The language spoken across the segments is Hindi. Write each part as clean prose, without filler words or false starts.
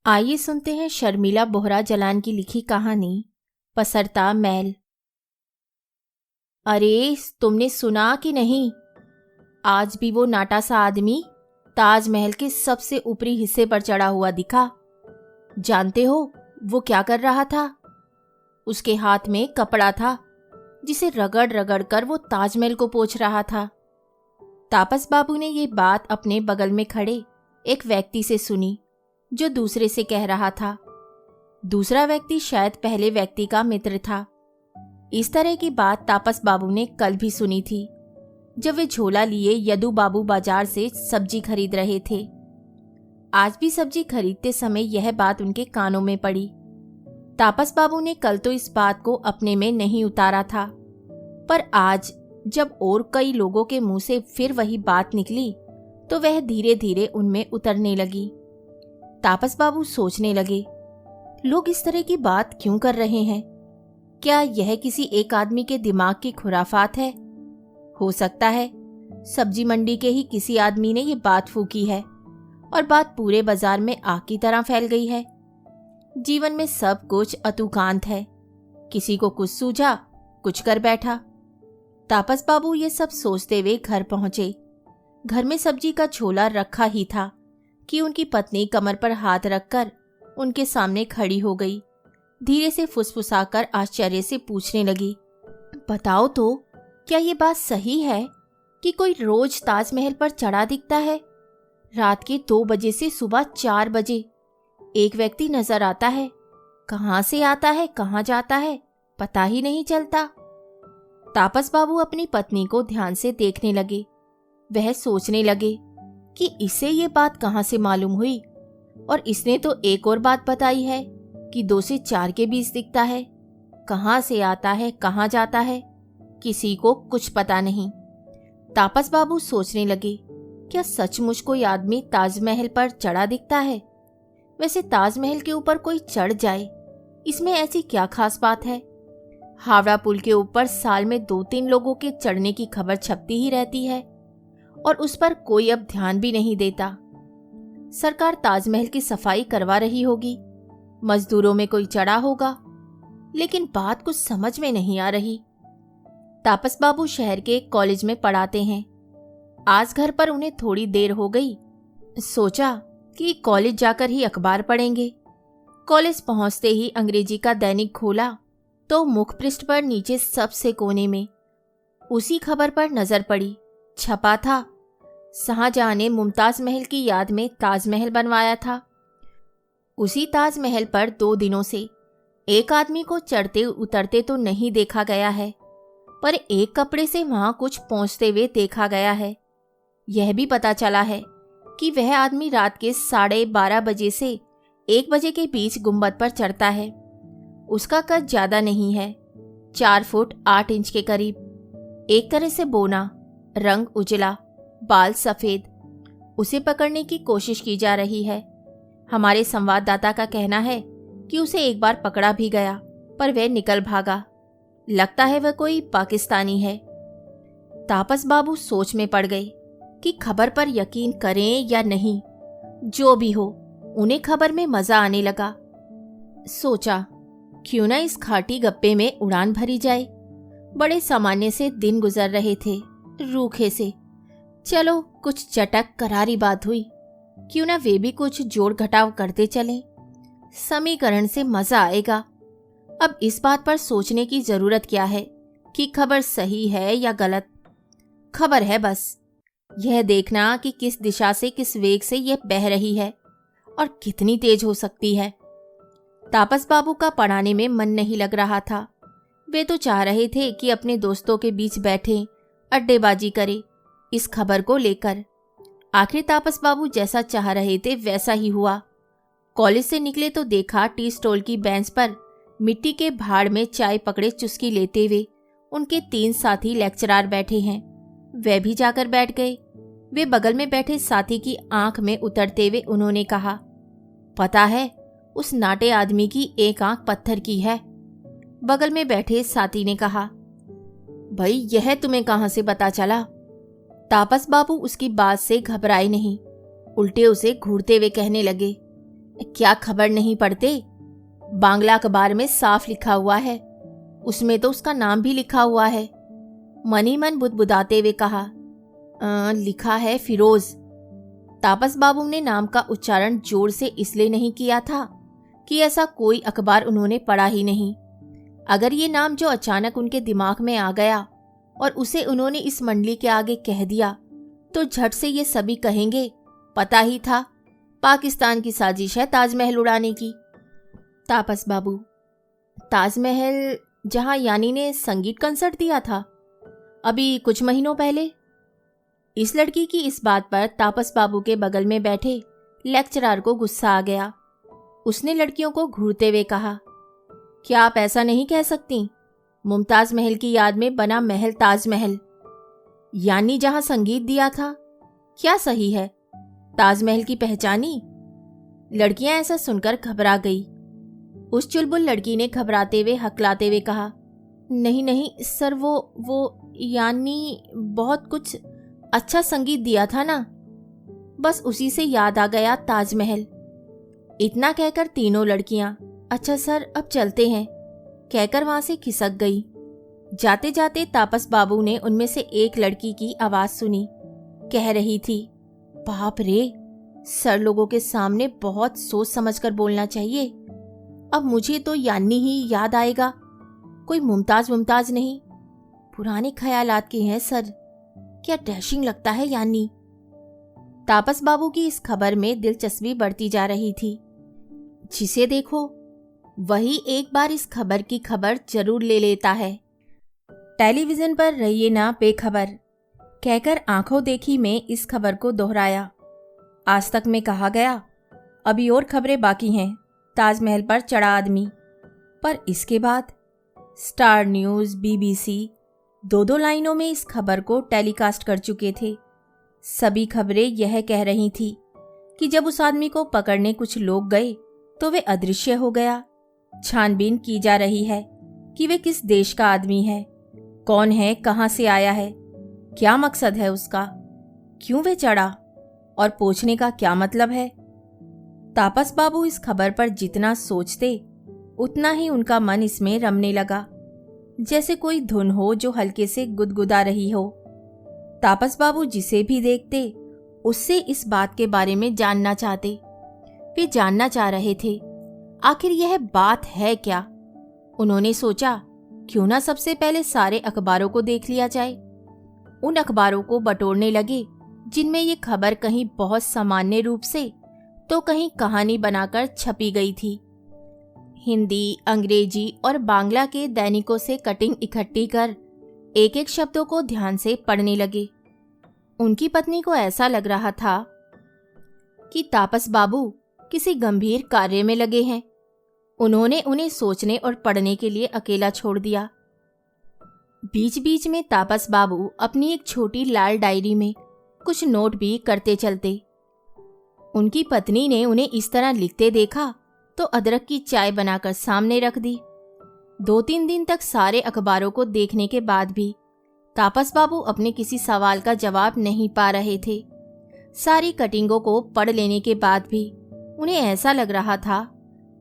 आइए सुनते हैं शर्मिला बोहरा जलान की लिखी कहानी पसरता महल। अरे तुमने सुना कि नहीं, आज भी वो नाटा सा आदमी ताजमहल के सबसे ऊपरी हिस्से पर चढ़ा हुआ दिखा। जानते हो वो क्या कर रहा था? उसके हाथ में कपड़ा था जिसे रगड़ रगड़ कर वो ताजमहल को पोंछ रहा था। तापस बाबू ने ये बात अपने बगल में खड़े एक व्यक्ति से सुनी जो दूसरे से कह रहा था। दूसरा व्यक्ति शायद पहले व्यक्ति का मित्र था। इस तरह की बात तापस बाबू ने कल भी सुनी थी जब वे झोला लिए यदु बाबू बाजार से सब्जी खरीद रहे थे। आज भी सब्जी खरीदते समय यह बात उनके कानों में पड़ी। तापस बाबू ने कल तो इस बात को अपने में नहीं उतारा था, पर आज जब और कई लोगों के मुंह से फिर वही बात निकली तो वह धीरे धीरे उनमें उतरने लगी। तापस बाबू सोचने लगे, लोग इस तरह की बात क्यों कर रहे हैं? क्या यह किसी एक आदमी के दिमाग की खुराफात है? हो सकता है सब्जी मंडी के ही किसी आदमी ने ये बात फूकी है और बात पूरे बाजार में आग की तरह फैल गई है। जीवन में सब कुछ अतुकांत है, किसी को कुछ सूझा कुछ कर बैठा। तापस बाबू ये सब सोचते हुए घर पहुंचे। घर में सब्जी का झोला रखा ही था कि उनकी पत्नी कमर पर हाथ रखकर उनके सामने खड़ी हो गई। धीरे से फुसफुसाकर आश्चर्य से पूछने लगी, बताओ तो, क्या ये बात सही है कि कोई रोज ताजमहल पर चढ़ा दिखता है? रात के 2 बजे से सुबह 4 बजे एक व्यक्ति नजर आता है। कहाँ से आता है कहाँ जाता है पता ही नहीं चलता। तापस बाबू अपनी पत्नी को ध्यान से देखने लगे। वह सोचने लगे कि इसे ये बात कहाँ से मालूम हुई, और इसने तो एक और बात बताई है कि 2 से 4 के बीच दिखता है। कहाँ से आता है कहाँ जाता है किसी को कुछ पता नहीं। तापस बाबू सोचने लगे, क्या सचमुच कोई आदमी ताजमहल पर चढ़ा दिखता है? वैसे ताजमहल के ऊपर कोई चढ़ जाए इसमें ऐसी क्या खास बात है? हावड़ा पुल के ऊपर साल में 2-3 लोगों के चढ़ने की खबर छपती ही रहती है और उस पर कोई अब ध्यान भी नहीं देता। सरकार ताजमहल की सफाई करवा रही होगी, मजदूरों में कोई चढ़ा होगा, लेकिन बात कुछ समझ में नहीं आ रही। तापस बाबू शहर के एक कॉलेज में पढ़ाते हैं। आज घर पर उन्हें थोड़ी देर हो गई। सोचा कि कॉलेज जाकर ही अखबार पढ़ेंगे। कॉलेज पहुंचते ही अंग्रेजी का दैनिक खोला तो मुखपृष्ठ पर नीचे सबसे कोने में उसी खबर पर नजर पड़ी। छपा था, शाहजहां ने मुमताज महल की याद में ताजमहल बनवाया था। उसी ताजमहल पर 2 दिनों से एक आदमी को चढ़ते उतरते तो नहीं देखा गया है, पर एक कपड़े से वहां कुछ पहुंचते हुए देखा गया है। यह भी पता चला है कि वह आदमी रात के 12:30 बजे से 1 बजे के बीच गुंबद पर चढ़ता है। उसका कद ज्यादा नहीं है, 4 फुट 8 इंच के करीब। एक तरह से बोना, रंग उजला, बाल सफेद। उसे पकड़ने की कोशिश की जा रही है। हमारे संवाददाता का कहना है कि उसे एक बार पकड़ा भी गया, पर वह निकल भागा। लगता है वह कोई पाकिस्तानी है। तापस बाबू सोच में पड़ गए कि खबर पर यकीन करें या नहीं। जो भी हो, उन्हें खबर में मजा आने लगा। सोचा, क्यों ना इस खाटी गप्पे में उड़ान भरी जाए। बड़े सामान्य से दिन गुजर रहे थे, रूखे से। चलो कुछ चटक करारी बात हुई, क्यों ना वे भी कुछ जोड़ घटाव करते चलें। समीकरण से मजा आएगा। अब इस बात पर सोचने की जरूरत क्या है कि खबर सही है या गलत। खबर है बस यह देखना कि किस दिशा से किस वेग से यह बह रही है और कितनी तेज हो सकती है। तापस बाबू का पढ़ाने में मन नहीं लग रहा था। वे तो चाह रहे थे कि अपने दोस्तों के बीच बैठे अड्डेबाजी करे इस खबर को लेकर। आखिर तापस बाबू जैसा चाह रहे थे वैसा ही हुआ। कॉलेज से निकले तो देखा टी स्टॉल की बेंच पर मिट्टी के भाड़ में चाय पकड़े चुस्की लेते हुए उनके 3 साथी लेक्चरार बैठे हैं। वे भी जाकर बैठ गए। वे बगल में बैठे साथी की आंख में उतरते हुए उन्होंने कहा, पता है उस नाटे आदमी की एक आंख पत्थर की है। बगल में बैठे साथी ने कहा, भाई यह तुम्हें कहां से पता चला? तापस बाबू उसकी बात से घबराए नहीं, उल्टे उसे घूरते हुए कहने लगे, क्या खबर नहीं पढ़ते? बांग्ला अखबार में साफ लिखा हुआ है, उसमें तो उसका नाम भी लिखा हुआ है। मनी मन बुदबुदाते हुए कहा, लिखा है फिरोज। तापस बाबू ने नाम का उच्चारण जोर से इसलिए नहीं किया था कि ऐसा कोई अखबार उन्होंने पढ़ा ही नहीं। अगर ये नाम जो अचानक उनके दिमाग में आ गया और उसे उन्होंने इस मंडली के आगे कह दिया तो झट से ये सभी कहेंगे पता ही था, पाकिस्तान की साजिश है ताजमहल उड़ाने की। तापस बाबू, ताजमहल जहां यानी ने संगीत कंसर्ट दिया था अभी कुछ महीनों पहले? इस लड़की की इस बात पर तापस बाबू के बगल में बैठे लेक्चरर को गुस्सा आ गया। उसने लड़कियों को घूरते हुए कहा, क्या आप ऐसा नहीं कह सकती? मुमताज महल की याद में बना महल ताजमहल, यानी जहां संगीत दिया था। क्या सही है? ताजमहल की पहचानी? लड़कियां ऐसा सुनकर घबरा गई। उस चुलबुल लड़की ने घबराते हुए हकलाते हुए कहा, नहीं नहीं सर, वो यानी बहुत कुछ अच्छा संगीत दिया था ना, बस उसी से याद आ गया ताजमहल। इतना कहकर तीनों लड़कियां अच्छा सर अब चलते हैं कहकर वहां से खिसक गई। जाते जाते तापस बाबू ने उनमें से एक लड़की की आवाज सुनी, कह रही थी, बाप रे, सर लोगों के सामने बहुत सोच समझकर बोलना चाहिए। अब मुझे तो यानी ही याद आएगा, कोई मुमताज नहीं, पुराने ख्यालात के हैं सर। क्या डैशिंग लगता है यानी। तापस बाबू की इस खबर में दिलचस्पी बढ़ती जा रही थी। जिसे देखो वही एक बार इस खबर की खबर जरूर ले लेता है। टेलीविजन पर रहिए ना बेखबर कहकर आंखों देखी में इस खबर को दोहराया। आज तक में कहा गया अभी और खबरें बाकी हैं, ताजमहल पर चढ़ा आदमी। पर इसके बाद स्टार न्यूज़, बीबीसी दो लाइनों में इस खबर को टेलीकास्ट कर चुके थे। सभी खबरें यह कह रही थी कि जब उस आदमी को पकड़ने कुछ लोग गए तो वे अदृश्य हो गया। छानबीन की जा रही है कि वे किस देश का आदमी है, कौन है, कहां से आया है, क्या मकसद है उसका, क्यों वे चढ़ा और पूछने का क्या मतलब है। तापस बाबू इस खबर पर जितना सोचते उतना ही उनका मन इसमें रमने लगा, जैसे कोई धुन हो जो हल्के से गुदगुदा रही हो। तापस बाबू जिसे भी देखते उससे इस बात के बारे में जानना चाहते। वे जानना चाह रहे थे आखिर यह बात है क्या। उन्होंने सोचा क्यों ना सबसे पहले सारे अखबारों को देख लिया जाए। उन अखबारों को बटोरने लगे जिनमें ये खबर कहीं बहुत सामान्य रूप से तो कहीं कहानी बनाकर छपी गई थी। हिंदी, अंग्रेजी और बांग्ला के दैनिकों से कटिंग इकट्ठी कर एक एक शब्दों को ध्यान से पढ़ने लगे। उनकी पत्नी को ऐसा लग रहा था कि तापस बाबू किसी गंभीर कार्य में लगे हैं। उन्होंने उन्हें सोचने और पढ़ने के लिए अकेला छोड़ दिया। बीच बीच में तापस बाबू अपनी एक छोटी लाल डायरी में कुछ नोट भी करते चलते। उनकी पत्नी ने उन्हें इस तरह लिखते देखा तो अदरक की चाय बनाकर सामने रख दी। 2-3 दिन तक सारे अखबारों को देखने के बाद भी तापस बाबू अपने किसी सवाल का जवाब नहीं पा रहे थे। सारी कटिंगों को पढ़ लेने के बाद भी उन्हें ऐसा लग रहा था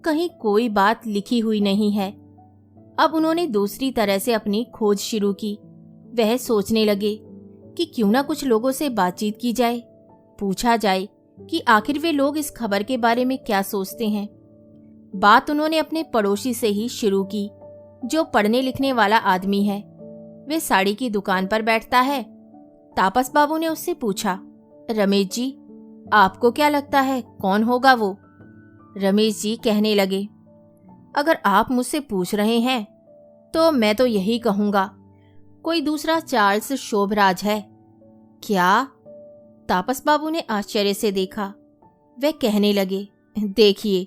कहीं कोई बात लिखी हुई नहीं है। अब उन्होंने दूसरी तरह से अपनी खोज शुरू की। वह सोचने लगे कि क्यों ना कुछ लोगों से बातचीत की जाए, पूछा जाए कि आखिर वे लोग इस खबर के बारे में क्या सोचते हैं। बात उन्होंने अपने पड़ोसी से ही शुरू की जो पढ़ने लिखने वाला आदमी है। वे साड़ी की दुकान पर बैठता है। तापस बाबू ने उससे पूछा, रमेश जी, आपको क्या लगता है कौन होगा वो? रमेश जी कहने लगे, अगर आप मुझसे पूछ रहे हैं तो मैं तो यही कहूंगा, कोई दूसरा चार्ल्स शोभराज है। क्या? तापस बाबू ने आश्चर्य से देखा। वे कहने लगे, देखिए,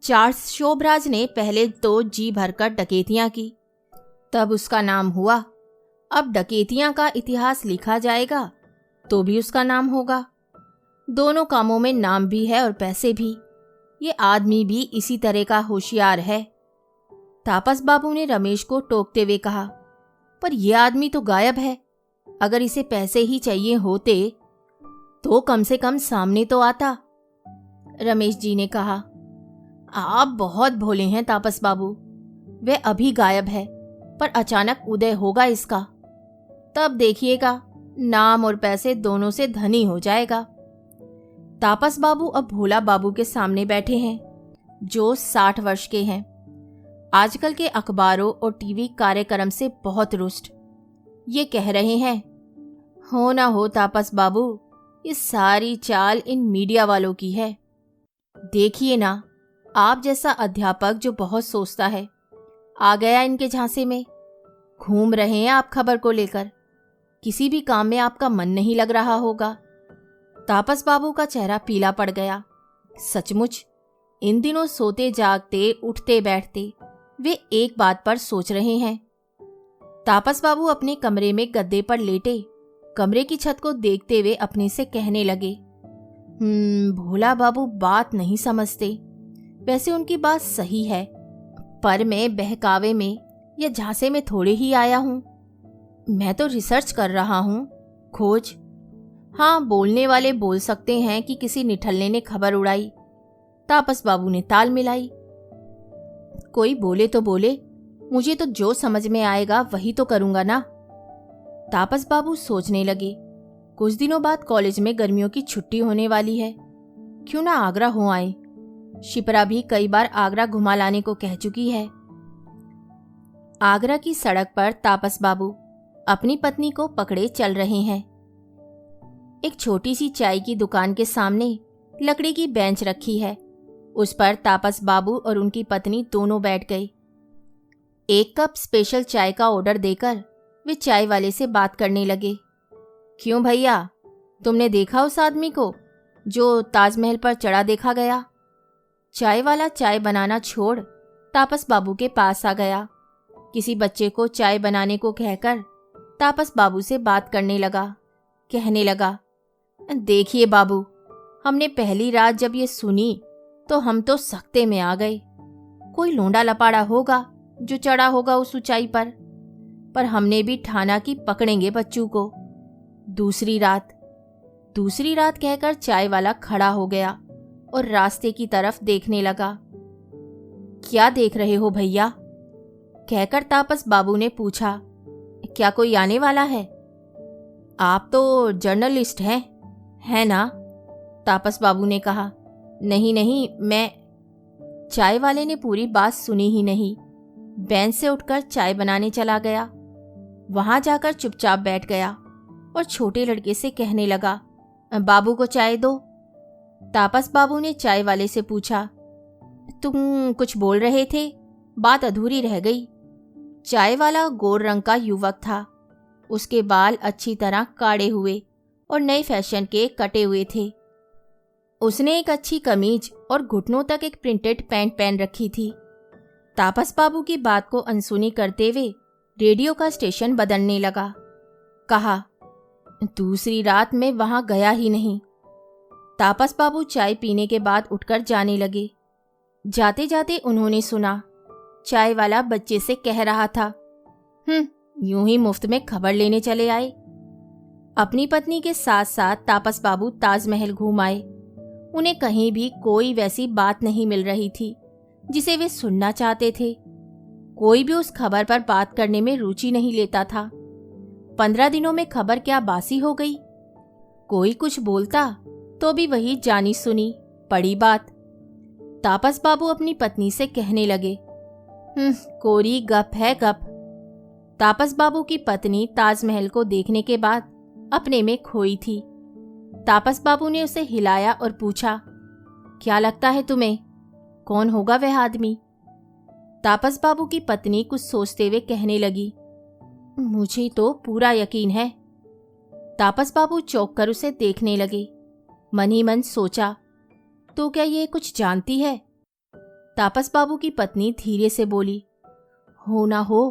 चार्ल्स शोभराज ने पहले तो जी भरकर डकैतियां की, तब उसका नाम हुआ। अब डकैतियां का इतिहास लिखा जाएगा तो भी उसका नाम होगा। दोनों कामों में नाम भी है और पैसे भी। ये आदमी भी इसी तरह का होशियार है। तापस बाबू ने रमेश को टोकते हुए कहा, पर यह आदमी तो गायब है। अगर इसे पैसे ही चाहिए होते तो कम से कम सामने तो आता। रमेश जी ने कहा, आप बहुत भोले हैं तापस बाबू। वह अभी गायब है, पर अचानक उदय होगा इसका, तब देखिएगा नाम और पैसे दोनों से धनी हो जाएगा। तापस बाबू अब भोला बाबू के सामने बैठे हैं, जो 60 वर्ष के हैं। आजकल के अखबारों और टीवी कार्यक्रम से बहुत रुष्ट। ये कह रहे हैं, हो ना हो तापस बाबू, ये सारी चाल इन मीडिया वालों की है। देखिए ना, आप जैसा अध्यापक जो बहुत सोचता है, आ गया इनके झांसे में। घूम रहे हैं आप खबर को लेकर। किसी भी काम में आपका मन नहीं लग रहा होगा। तापस बाबू का चेहरा पीला पड़ गया। सचमुच इन दिनों सोते जागते उठते बैठते वे एक बात पर सोच रहे हैं। तापस बाबू अपने कमरे में गद्दे पर लेटे कमरे की छत को देखते हुए अपने से कहने लगे, भोला बाबू बात नहीं समझते। वैसे उनकी बात सही है, पर मैं बहकावे में या झांसे में थोड़े ही आया हूं। मैं तो रिसर्च कर रहा हूं, खोज। हाँ, बोलने वाले बोल सकते हैं कि किसी निठल्ले ने खबर उड़ाई। तापस बाबू ने ताल मिलाई। कोई बोले तो बोले, मुझे तो जो समझ में आएगा वही तो करूंगा ना। तापस बाबू सोचने लगे, कुछ दिनों बाद कॉलेज में गर्मियों की छुट्टी होने वाली है, क्यों ना आगरा हो आए। शिप्रा भी कई बार आगरा घुमा लाने को कह चुकी है। आगरा की सड़क पर तापस बाबू अपनी पत्नी को पकड़े चल रहे हैं। एक छोटी सी चाय की दुकान के सामने लकड़ी की बेंच रखी है। उस पर तापस बाबू और उनकी पत्नी दोनों बैठ गए। एक कप स्पेशल चाय का ऑर्डर देकर वे चाय वाले से बात करने लगे। क्यों भैया, तुमने देखा उस आदमी को जो ताजमहल पर चढ़ा देखा गया? चाय वाला चाय बनाना छोड़ तापस बाबू के पास आ गया। किसी बच्चे को चाय बनाने को कहकर तापस बाबू से बात करने लगा। कहने लगा, देखिए बाबू, हमने पहली रात जब ये सुनी तो हम तो सख्ते में आ गए। कोई लोंडा लपाड़ा होगा जो चढ़ा होगा उस ऊंचाई पर हमने भी ठाना कि पकड़ेंगे बच्चू को। दूसरी रात कहकर चाय वाला खड़ा हो गया और रास्ते की तरफ देखने लगा। क्या देख रहे हो भैया? कहकर तापस बाबू ने पूछा, क्या कोई आने वाला है? आप तो जर्नलिस्ट हैं, है ना? तापस बाबू ने कहा, नहीं, मैं। चाय वाले ने पूरी बात सुनी ही नहीं। बेंच से उठकर चाय बनाने चला गया। वहां जाकर चुपचाप बैठ गया और छोटे लड़के से कहने लगा, बाबू को चाय दो। तापस बाबू ने चाय वाले से पूछा, तुम कुछ बोल रहे थे? बात अधूरी रह गई। चाय वाला गोर रंग का युवक था। उसके बाल अच्छी तरह काढ़े हुए और नए फैशन के कटे हुए थे। उसने एक अच्छी कमीज और घुटनों तक एक प्रिंटेड पैंट पहन रखी थी। तापस बाबू की बात को अनसुनी करते हुए रेडियो का स्टेशन बदलने लगा। कहा, दूसरी रात में वहां गया ही नहीं। तापस बाबू चाय पीने के बाद उठकर जाने लगे। जाते जाते उन्होंने सुना, चाय वाला बच्चे से कह रहा था, यूं ही मुफ्त में खबर लेने चले आए। अपनी पत्नी के साथ साथ तापस बाबू ताजमहल घूम आए। उन्हें कहीं भी कोई वैसी बात नहीं मिल रही थी जिसे वे सुनना चाहते थे। कोई भी उस खबर पर बात करने में रुचि नहीं लेता था। 15 दिनों में खबर क्या बासी हो गई? कोई कुछ बोलता तो भी वही जानी सुनी पड़ी बात। तापस बाबू अपनी पत्नी से कहने लगे, कोरी गप है गप। तापस बाबू की पत्नी ताजमहल को देखने के बाद अपने में खोई थी। तापस बाबू ने उसे हिलाया और पूछा, क्या लगता है तुम्हें, कौन होगा वह आदमी? तापस बाबू की पत्नी कुछ सोचते हुए कहने लगी, मुझे तो पूरा यकीन है। तापस बाबू चौंक कर उसे देखने लगे। मन ही मन सोचा, तो क्या ये कुछ जानती है? तापस बाबू की पत्नी धीरे से बोली, हो ना हो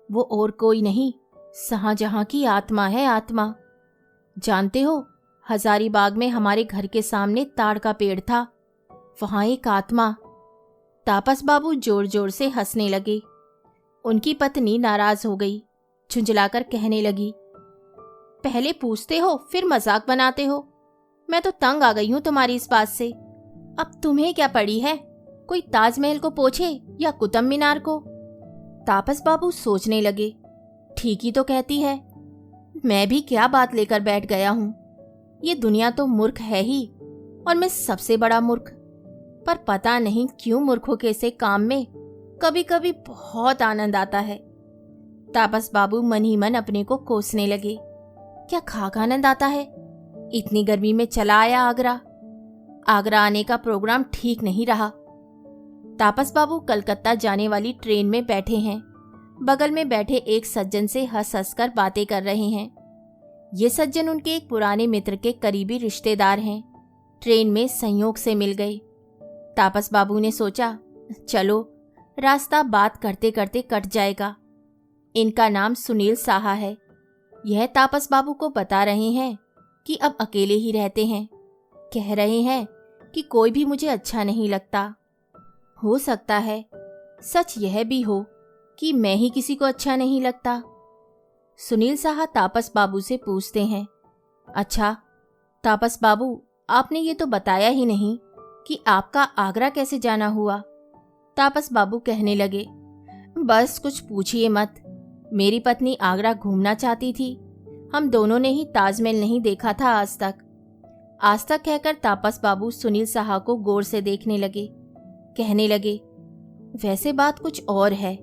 वो और कोई नहीं, शाहजहां की आत्मा है, आत्मा। जानते हो, हजारीबाग में हमारे घर के सामने ताड़ का पेड़ था, वहां एक आत्मा। तापस बाबू जोर जोर से हंसने लगे। उनकी पत्नी नाराज हो गई। झुंझलाकर कहने लगी, पहले पूछते हो फिर मजाक बनाते हो। मैं तो तंग आ गई हूं तुम्हारी इस बात से। अब तुम्हें क्या पड़ी है? कोई ताजमहल को पोछे या कुतुब मीनार को? तापस बाबू सोचने लगे, ठीक ही तो कहती है। मैं भी क्या बात लेकर बैठ गया हूं। ये दुनिया तो मूर्ख है ही, और मैं सबसे बड़ा मूर्ख। पर पता नहीं क्यों मूर्खों के से काम में कभी कभी बहुत आनंद आता है। तापस बाबू मन ही मन अपने को कोसने लगे। क्या खाक आनंद आता है? इतनी गर्मी में चला आया आगरा। आगरा आने का प्रोग्राम ठीक नहीं रहा। तापस बाबू कलकत्ता जाने वाली ट्रेन में बैठे हैं। बगल में बैठे एक सज्जन से हंस हंस कर बातें कर रहे हैं। ये सज्जन उनके एक पुराने मित्र के करीबी रिश्तेदार हैं। ट्रेन में संयोग से मिल गए। तापस बाबू ने सोचा, चलो रास्ता बात करते करते कट जाएगा। इनका नाम सुनील साहा है। यह तापस बाबू को बता रहे हैं कि अब अकेले ही रहते हैं। कह रहे हैं कि कोई भी मुझे अच्छा नहीं लगता। हो सकता है सच यह भी हो कि मैं ही किसी को अच्छा नहीं लगता। सुनील साहा तापस बाबू से पूछते हैं, अच्छा तापस बाबू, आपने ये तो बताया ही नहीं कि आपका आगरा कैसे जाना हुआ। तापस बाबू कहने लगे, बस कुछ पूछिए मत। मेरी पत्नी आगरा घूमना चाहती थी। हम दोनों ने ही ताजमहल नहीं देखा था आज तक। आज तक कहकर तापस बाबू सुनील साहा को गौर से देखने लगे। कहने लगे, वैसे बात कुछ और है।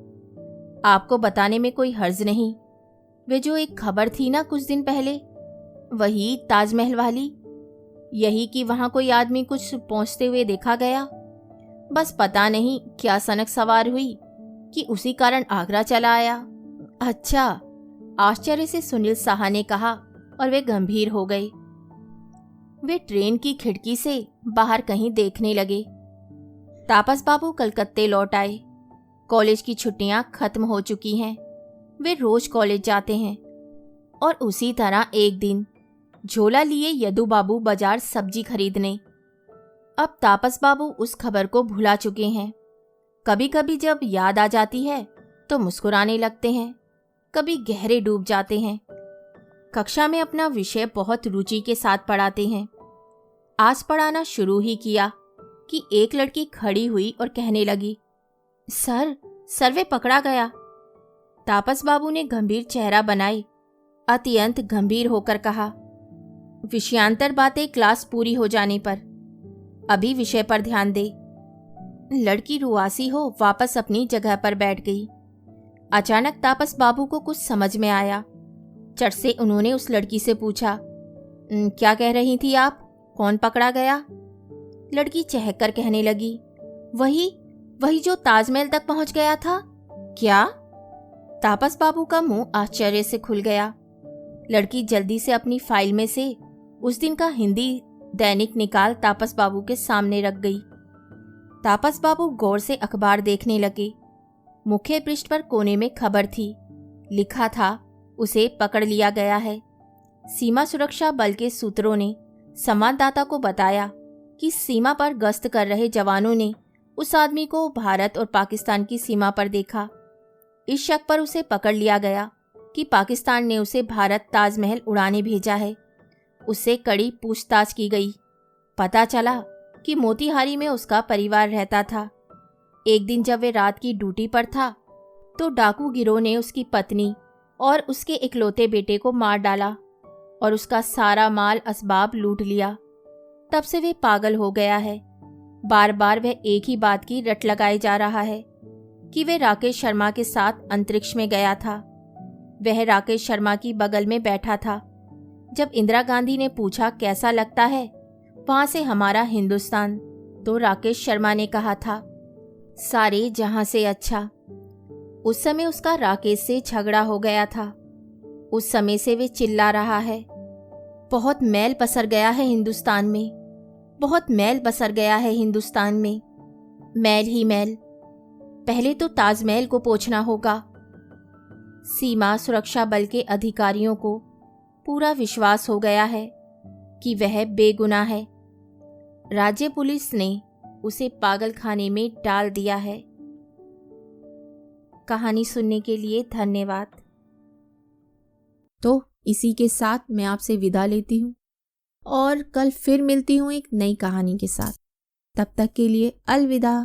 आपको बताने में कोई हर्ज नहीं। वे जो एक खबर थी ना कुछ दिन पहले, वही ताजमहल वाली, यही कि वहां कोई आदमी कुछ पहुंचते हुए देखा गया। बस पता नहीं क्या सनक सवार हुई कि उसी कारण आगरा चला आया। अच्छा, आश्चर्य से सुनील साहा ने कहा और वे गंभीर हो गए। वे ट्रेन की खिड़की से बाहर कहीं देखने लगे। तापस बाबू कलकत्ते लौट आए। कॉलेज की छुट्टियां खत्म हो चुकी हैं। वे रोज कॉलेज जाते हैं। और उसी तरह एक दिन झोला लिए यदु बाबू बाजार सब्जी खरीदने। अब तापस बाबू उस खबर को भुला चुके हैं। कभी कभी जब याद आ जाती है तो मुस्कुराने लगते हैं, कभी गहरे डूब जाते हैं। कक्षा में अपना विषय बहुत रुचि के साथ पढ़ाते हैं। आज पढ़ाना शुरू ही किया कि एक लड़की खड़ी हुई और कहने लगी, सर वे पकड़ा गया। तापस बाबू ने गंभीर चेहरा बनाई, अत्यंत गंभीर होकर कहा, विषयांतर बातें क्लास पूरी हो जाने पर, अभी विषय पर ध्यान दे। लड़की रुआसी हो वापस अपनी जगह पर बैठ गई। अचानक तापस बाबू को कुछ समझ में आया। चट से उन्होंने उस लड़की से पूछा, क्या कह रही थी आप? कौन पकड़ा गया? लड़की चहक कर कहने लगी, वही जो ताजमहल तक पहुंच गया था। क्या? तापस बाबू का मुंह आश्चर्य से खुल गया। लड़की जल्दी से अपनी फाइल में से उस दिन का हिंदी दैनिक निकाल तापस बाबू के सामने रख गई। तापस बाबू गौर से अखबार देखने लगे। मुख्य पृष्ठ पर कोने में खबर थी। लिखा था, उसे पकड़ लिया गया है। सीमा सुरक्षा बल के सूत्रों ने संवाददाता को बताया कि सीमा पर गश्त कर रहे जवानों ने उस आदमी को भारत और पाकिस्तान की सीमा पर देखा। इस शक पर उसे पकड़ लिया गया कि पाकिस्तान ने उसे भारत ताजमहल उड़ाने भेजा है। उससे कड़ी पूछताछ की गई। पता चला कि मोतीहारी में उसका परिवार रहता था। एक दिन जब वे रात की ड्यूटी पर था तो डाकू गिरोह ने उसकी पत्नी और उसके इकलौते बेटे को मार डाला और उसका सारा माल असबाब लूट लिया। तब से वे पागल हो गया है। बार बार वह एक ही बात की रट लगाए जा रहा है कि वे राकेश शर्मा के साथ अंतरिक्ष में गया था। वह राकेश शर्मा की बगल में बैठा था। जब इंदिरा गांधी ने पूछा कैसा लगता है वहां से हमारा हिंदुस्तान, तो राकेश शर्मा ने कहा था, सारे जहां से अच्छा। उस समय उसका राकेश से झगड़ा हो गया था। उस समय से वे चिल्ला रहा है, बहुत मैल पसर गया है हिंदुस्तान में, बहुत मैल बसर गया है हिंदुस्तान में, मैल ही मैल। पहले तो ताजमहल को पोंछना होगा। सीमा सुरक्षा बल के अधिकारियों को पूरा विश्वास हो गया है कि वह बेगुनाह है। राज्य पुलिस ने उसे पागल खाने में डाल दिया है। कहानी सुनने के लिए धन्यवाद। तो इसी के साथ मैं आपसे विदा लेती हूँ और कल फिर मिलती हूँ एक नई कहानी के साथ। तब तक के लिए अलविदा।